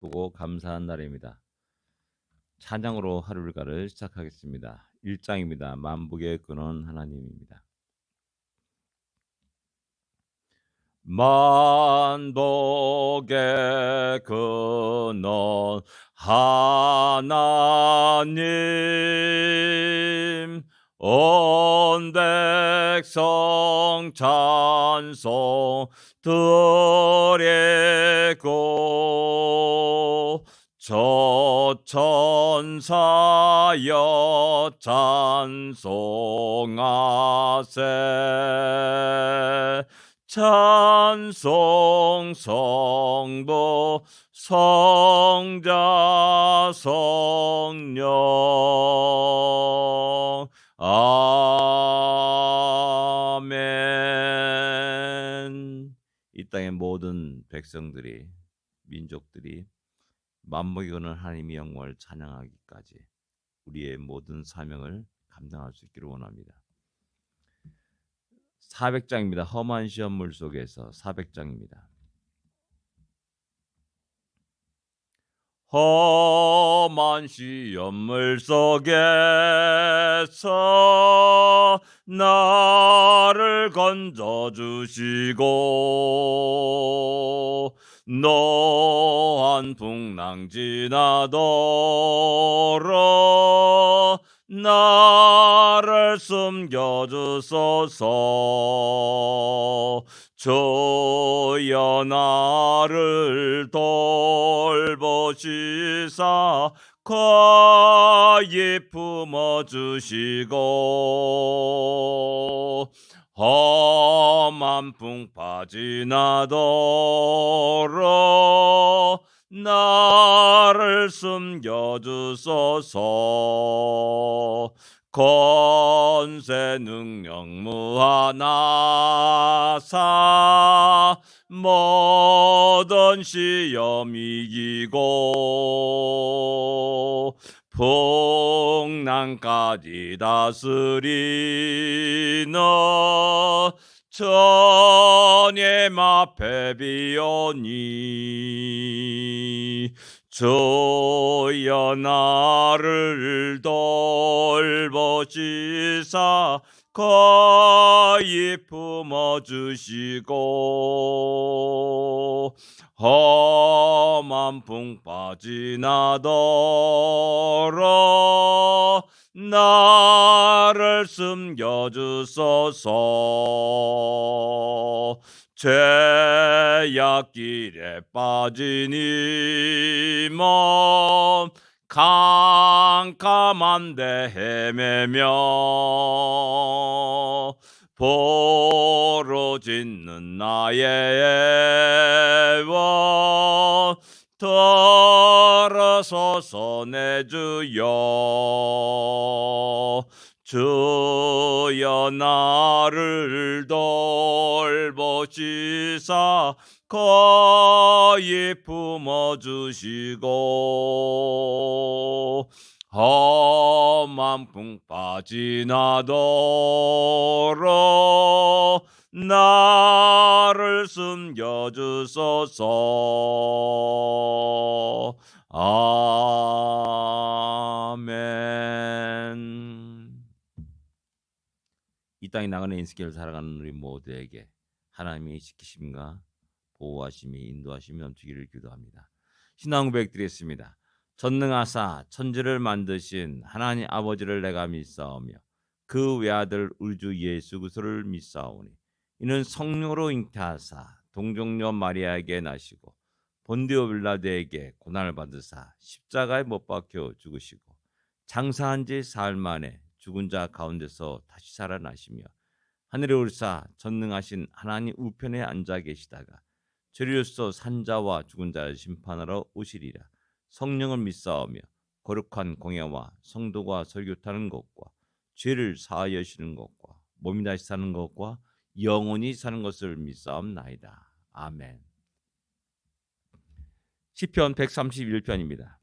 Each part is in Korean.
기쁘고 감사한 날입니다. 찬양으로 하루 일과를 시작하겠습니다. 1장입니다. 만복의 근원 하나님입니다. 만복의 근원 하나님, 온 백성 찬송 드리고 저 천사여 찬송하세. 찬송 성부 성자 성령 아멘. 이 땅의 모든 백성들이, 민족들이 만복의 근원 하나님의 영광을 찬양하기까지 우리의 모든 사명을 감당할 수 있기를 원합니다. 400장입니다. 험한 시험물 속에서 400장입니다. 험한 시험물 속에서 나를 건져주시고 노한 풍랑 지나도록 나를 숨겨주소서. 주여 나를 돌보시사 과히 품어주시고 험한 풍파 지나도록 나를 숨겨주소서. 권세 능력 무하나사 모든 시험 이기고 풍랑까지 다스리는 주님 앞에 비오니 주여 나를 돌보시사 거의 품어주시고 험한 풍파 지나도록 나를 숨겨주소서. 죄악길에 빠진 이 몸 캄캄한데 헤매며 부르짖는 나의 애원 들으소서. 내 주여. 주여 나를 돌보시사 거의 품어주시고 험한 풍파 지나도록 나를 숨겨주소서. 아멘. 이 땅에 나가는 인생을 살아가는 우리 모두에게 하나님의 지키심과 보호하심이 인도하심이 넘치기를 기도합니다. 신앙 고백 드리겠습니다. 전능하사 천지를 만드신 하나님 아버지를 내가 믿사오며 그 외아들 우리 주 예수 그리스도를 믿사오니 이는 성령으로 잉태하사 동정녀 마리아에게 나시고 본디오 빌라도에게 고난을 받으사 십자가에 못 박혀 죽으시고 장사한 지 사흘 만에 죽은 자 가운데서 다시 살아나시며 하늘에 오르사 전능하신 하나님 우편에 앉아 계시다가 죄로서 산자와 죽은 자를 심판하러 오시리라. 성령을 믿사오며 거룩한 공예와 성도가 설교타는 것과 죄를 사하여 주시는 것과 몸이 다시 사는 것과 영원히 사는 것을 믿사옵나이다. 아멘. 시편 131편입니다.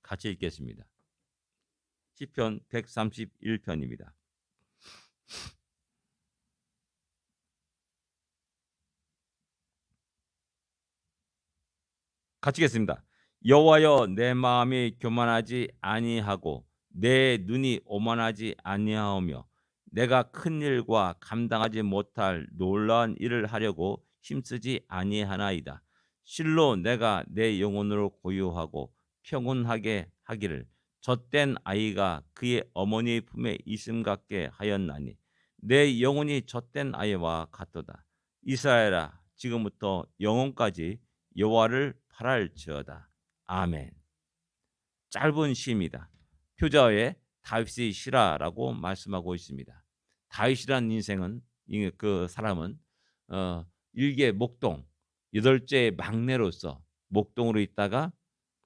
같이 읽겠습니다. 시편 131편입니다. 같이 읽겠습니다. 여호와여 내 마음이 교만하지 아니하고 내 눈이 오만하지 아니하오며 내가 큰 일과 감당하지 못할 놀라운 일을 하려고 힘쓰지 아니하나이다. 실로 내가 내 영혼으로 고요하고 평온하게 하기를 젖된 아이가 그의 어머니 품에 있음 같게 하였나니 내 영혼이 젖된 아이와 같도다. 이스라엘아 지금부터 영혼까지 여호와를 바랄지어다. 아멘. 짧은 시입니다. 표자의 다윗의 시라라고 말씀하고 있습니다. 다윗이라는 인생은 그 사람은 일개 목동 여덟째 막내로서 목동으로 있다가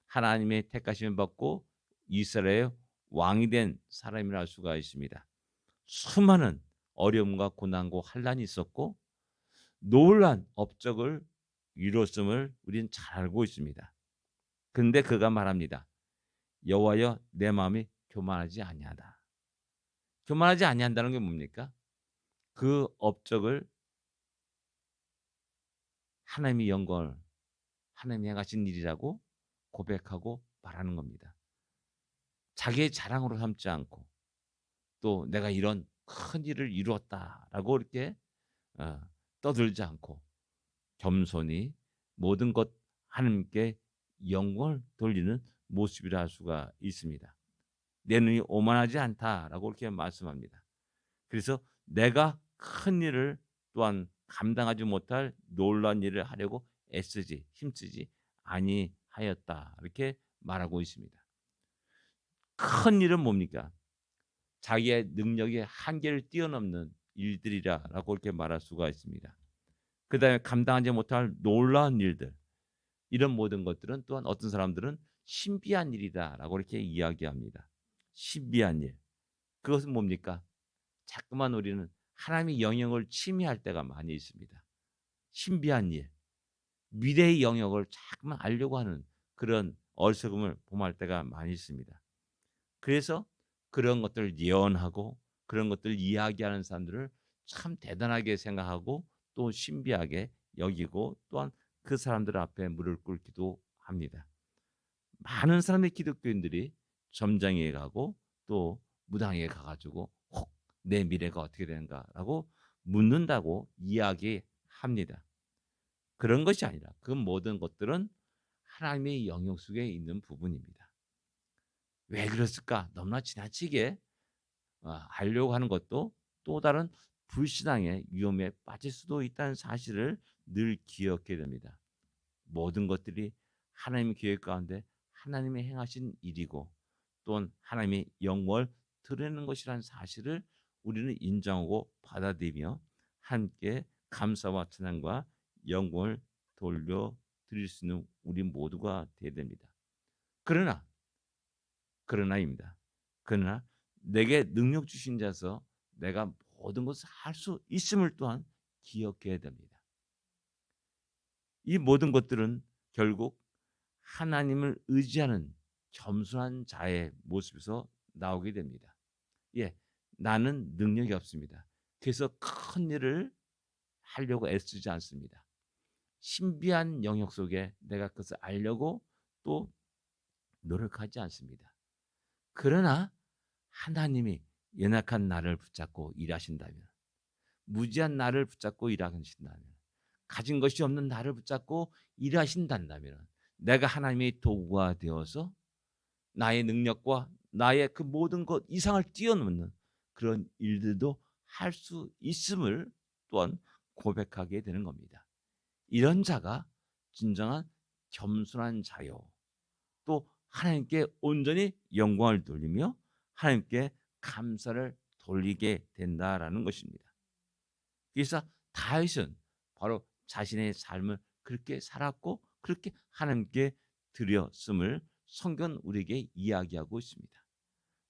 하나님의 택하심을 받고 이스라엘의 왕이 된 사람이라 할 수가 있습니다. 수많은 어려움과 고난과 환란이 있었고 놀란 업적을 이뤘음을 우리는 잘 알고 있습니다. 그런데 그가 말합니다. 여호와여 내 마음이 교만하지 아니하다. 교만하지 아니한다는 게 뭡니까? 그 업적을 하나님의 영광을 하나님이 행하신 일이라고 고백하고 말하는 겁니다. 자기의 자랑으로 삼지 않고 또 내가 이런 큰 일을 이루었다라고 이렇게 어, 떠들지 않고 겸손히 모든 것 하나님께 영광을 돌리는 모습이라 할 수가 있습니다. 내 눈이 오만하지 않다라고 이렇게 말씀합니다. 그래서 내가 큰 일을 또한 감당하지 못할 놀라운 일을 하려고 애쓰지 힘쓰지 아니하였다 이렇게 말하고 있습니다. 큰 일은 뭡니까? 자기의 능력의 한계를 뛰어넘는 일들이라고 이렇게 말할 수가 있습니다. 그 다음에 감당하지 못할 놀라운 일들 이런 모든 것들은 또한 어떤 사람들은 신비한 일이다라고 이렇게 이야기합니다. 신비한 일. 그것은 뭡니까? 자꾸만 우리는 하나님의 영역을 침해할 때가 많이 있습니다. 신비한 일, 미래의 영역을 자꾸만 알려고 하는 그런 어리석음을 범할 때가 많이 있습니다. 그래서 그런 것들을 예언하고 그런 것들을 이야기하는 사람들을 참 대단하게 생각하고 또 신비하게 여기고 또한 그 사람들 앞에 무릎 꿇기도 합니다. 많은 사람의 기독교인들이 점장에 가고 또 무당에 가가지고 혹 내 미래가 어떻게 되는가라고 묻는다고 이야기합니다. 그런 것이 아니라 그 모든 것들은 하나님의 영역 속에 있는 부분입니다. 왜 그랬을까? 너무나 지나치게 하려고 하는 것도 또 다른 불신앙의 위험에 빠질 수도 있다는 사실을 늘 기억해야 됩니다. 모든 것들이 하나님의 계획 가운데 하나님의 행하신 일이고 또한 하나님의 영광을 드러내는 것이라는 사실을 우리는 인정하고 받아들이며 함께 감사와 찬양과 영광을 돌려드릴 수 있는 우리 모두가 되어야 됩니다. 그러나입니다. 그러나 내게 능력 주신 자서 내가 모든 것을 할 수 있음을 또한 기억해야 됩니다. 이 모든 것들은 결국 하나님을 의지하는 겸손한 자의 모습에서 나오게 됩니다. 예, 나는 능력이 없습니다. 그래서 큰 일을 하려고 애쓰지 않습니다. 신비한 영역 속에 내가 그것을 알려고 또 노력하지 않습니다. 그러나 하나님이 연약한 나를 붙잡고 일하신다면, 무지한 나를 붙잡고 일하신다면, 가진 것이 없는 나를 붙잡고 일하신다면 내가 하나님의 도구가 되어서 나의 능력과 나의 그 모든 것 이상을 뛰어넘는 그런 일들도 할 수 있음을 또한 고백하게 되는 겁니다. 이런 자가 진정한 겸손한 자요. 또 하나님께 온전히 영광을 돌리며 하나님께 감사를 돌리게 된다라는 것입니다. 그래서 다윗은 바로 자신의 삶을 그렇게 살았고 그렇게 하나님께 드렸음을 성경 우리에게 이야기하고 있습니다.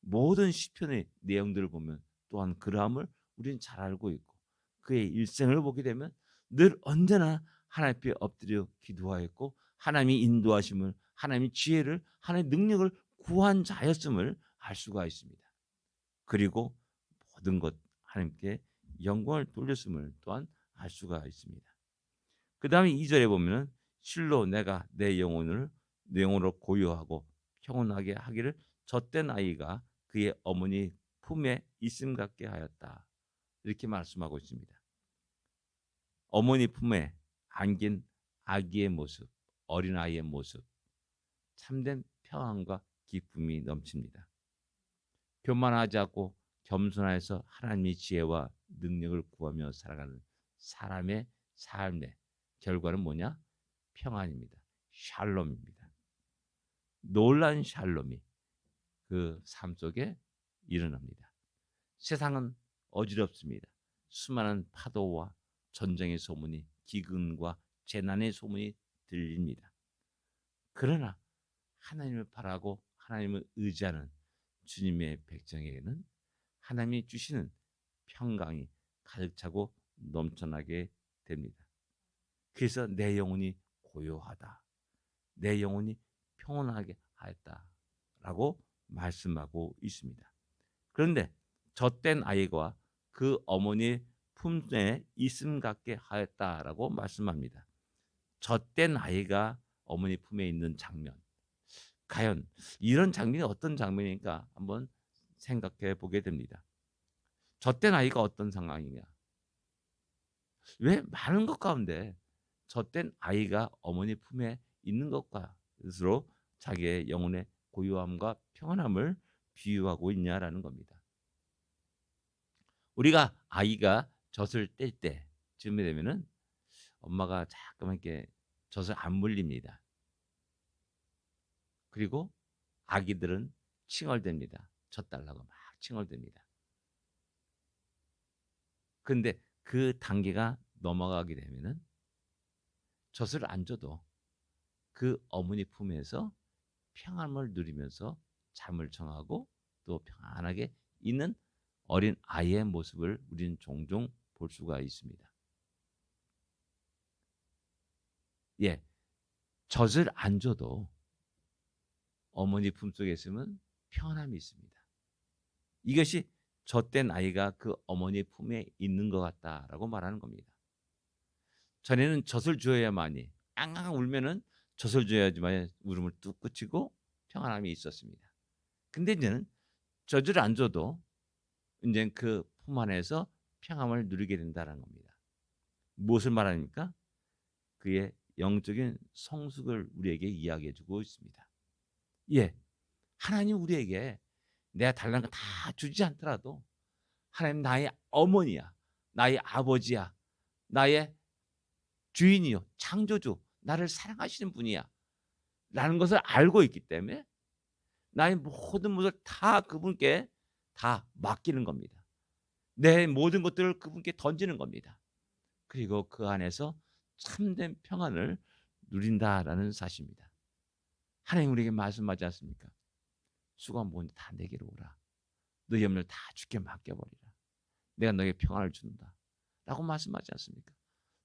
모든 시편의 내용들을 보면 또한 그러함을 우리는 잘 알고 있고 그의 일생을 보게 되면 늘 언제나 하나님 앞에 엎드려 기도하였고 하나님이 인도하심을 하나님의 지혜를 하나님의 능력을 구한 자였음을 알 수가 있습니다. 그리고 모든 것 하나님께 영광을 돌렸음을 또한 알 수가 있습니다. 그 다음에 2절에 보면 실로 내가 내 영혼으로 고요하고 평온하게 하기를 젖된 아이가 그의 어머니 품에 있음 같게 하였다. 이렇게 말씀하고 있습니다. 어머니 품에 안긴 아기의 모습, 어린아이의 모습, 참된 평안과 기쁨이 넘칩니다. 교만하지 않고 겸손해서 하나님의 지혜와 능력을 구하며 살아가는 사람의 삶의 결과는 뭐냐? 평안입니다. 샬롬입니다. 놀란 샬롬이 그 삶 속에 일어납니다. 세상은 어지럽습니다. 수많은 파도와 전쟁의 소문이, 기근과 재난의 소문이 들립니다. 그러나 하나님을 바라고 하나님을 의지하는 주님의 백성에게는 하나님이 주시는 평강이 가득 차고 넘쳐나게 됩니다. 그래서 내 영혼이 고요하다, 내 영혼이 평온하게 하였다라고 말씀하고 있습니다. 그런데 젖된 아이가 그 어머니 품에 있음 같게 하였다라고 말씀합니다. 젖된 아이가 어머니 품에 있는 장면, 과연 이런 장면이 어떤 장면인가 한번 생각해 보게 됩니다. 젖된 아이가 어떤 상황이냐? 왜 많은 것 가운데 젖된 아이가 어머니 품에 있는 것과 스스로 자기의 영혼의 고요함과 평안함을 비유하고 있냐라는 겁니다. 우리가 아이가 젖을 뗄 때쯤이 되면은 엄마가 자꾸만 이렇게 젖을 안 물립니다. 그리고 아기들은 칭얼댑니다. 젖 달라고 막 칭얼댑니다. 근데 그 단계가 넘어가게 되면은 젖을 안 줘도 그 어머니 품에서 평안을 누리면서 잠을 청하고 또 평안하게 있는 어린 아이의 모습을 우리는 종종 볼 수가 있습니다. 예, 젖을 안 줘도 어머니 품속에 있으면 평안함이 있습니다. 이것이 젖된 아이가 그 어머니 품에 있는 것 같다라고 말하는 겁니다. 전에는 젖을 줘야만이 앙앙 울면은 젖을 줘야지만 울음을 뚝 그치고 평안함이 있었습니다. 근데 이제는 젖을 안 줘도 이제 그 품 안에서 평안을 누리게 된다는 겁니다. 무엇을 말합니까? 그의 영적인 성숙을 우리에게 이야기해 주고 있습니다. 예, 하나님 우리에게 내가 달라는 거 다 주지 않더라도 하나님 나의 어머니야, 나의 아버지야, 나의 주인이요, 창조주, 나를 사랑하시는 분이야 라는 것을 알고 있기 때문에 나의 모든 것을 다 그분께 다 맡기는 겁니다. 내 모든 것들을 그분께 던지는 겁니다. 그리고 그 안에서 참된 평안을 누린다라는 사실입니다. 하나님 우리에게 말씀하지 않습니까? 수고한 모든 다 내게로 오라. 너희 염려를 다 주께 맡겨버리라. 내가 너에게 평안을 준다. 라고 말씀하지 않습니까?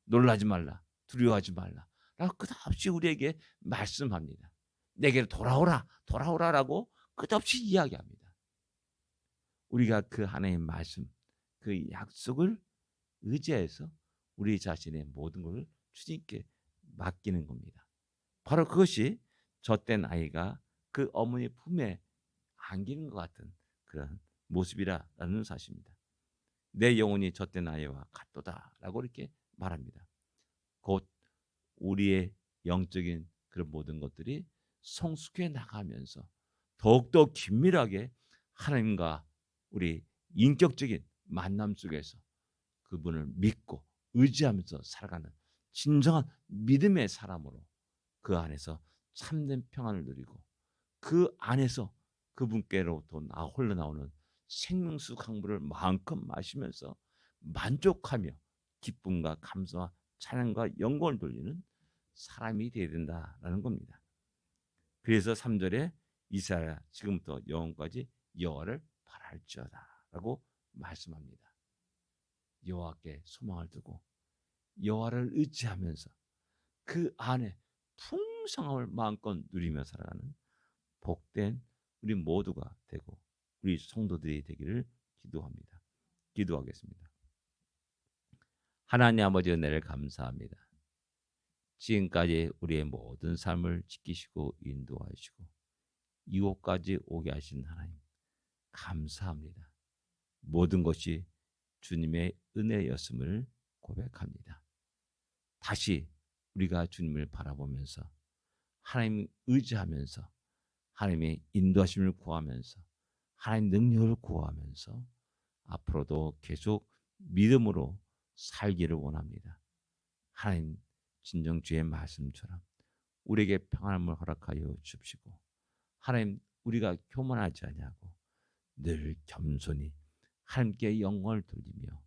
놀라지 말라. 두려워하지 말라. 라고 끝없이 우리에게 말씀합니다. 내게로 돌아오라. 돌아오라라고 끝없이 이야기합니다. 우리가 그 하나님의 말씀, 그 약속을 의지해서 우리 자신의 모든 것을 주님께 맡기는 겁니다. 바로 그것이 젖된 아이가 그 어머니 품에 안기는 것 같은 그런 모습이라는 사실입니다. 내 영혼이 젖된 아이와 같도다라고 이렇게 말합니다. 곧 우리의 영적인 그런 모든 것들이 성숙해 나가면서 더욱더 긴밀하게 하나님과 우리 인격적인 만남 속에서 그분을 믿고 의지하면서 살아가는 진정한 믿음의 사람으로 그 안에서 참된 평안을 누리고 그 안에서 그분께로부터 흘러나오는 생명수 강물을 마음껏 마시면서 만족하며 기쁨과 감사와 찬양과 영광을 돌리는 사람이 되어야 된다라는 겁니다. 그래서 3절에 이스라엘아 지금부터 영원까지 여호와를 바랄지어다라고 말씀합니다. 여호와께 소망을 두고 여호와를 의지하면서 그 안에 풍성함을 마음껏 누리며 살아가는 복된 우리 모두가 되고 우리 성도들이 되기를 기도합니다. 기도하겠습니다. 하나님 아버지 은혜를 감사합니다. 지금까지 우리의 모든 삶을 지키시고 인도하시고 이곳까지 오게 하신 하나님 감사합니다. 모든 것이 주님의 은혜였음을 고백합니다. 다시 우리가 주님을 바라보면서 하나님 의지하면서 하나님의 인도하심을 구하면서 하나님 능력을 구하면서 앞으로도 계속 믿음으로 살기를 원합니다. 하나님 진정 주의 말씀처럼 우리에게 평안함을 허락하여 주시고 하나님 우리가 교만하지 아니하고 늘 겸손히 하나님께 영광을 돌리며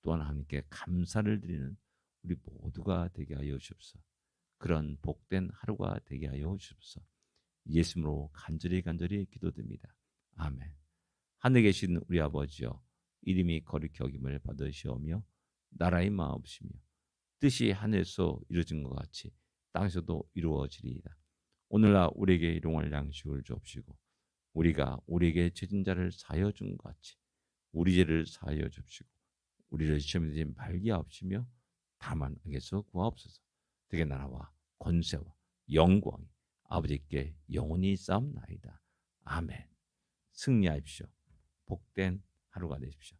또한 하나님께 감사를 드리는 우리 모두가 되게 하여 주옵소서. 그런 복된 하루가 되게 하여 주옵소서. 예수님으로 간절히 기도드립니다. 아멘. 하늘에 계신 우리 아버지여 이름이 거룩히 여김을 받으시오며 나라의 마옵시며 뜻이 하늘에서 이루어진 것 같이 땅에서도 이루어지리이다. 오늘날 우리에게 일용할 양식을 주옵시고 우리가 우리에게 죄진 자를 사하여 준 것 같이 우리 죄를 사하여 주옵시고 우리를 시험에 들지 말게 하옵시며 다만 악에서 구하옵소서. 되게 나라와 권세와 영광이 아버지께 영원히 싸움나이다. 아멘. 승리하십시오. 복된 하루가 되십시오.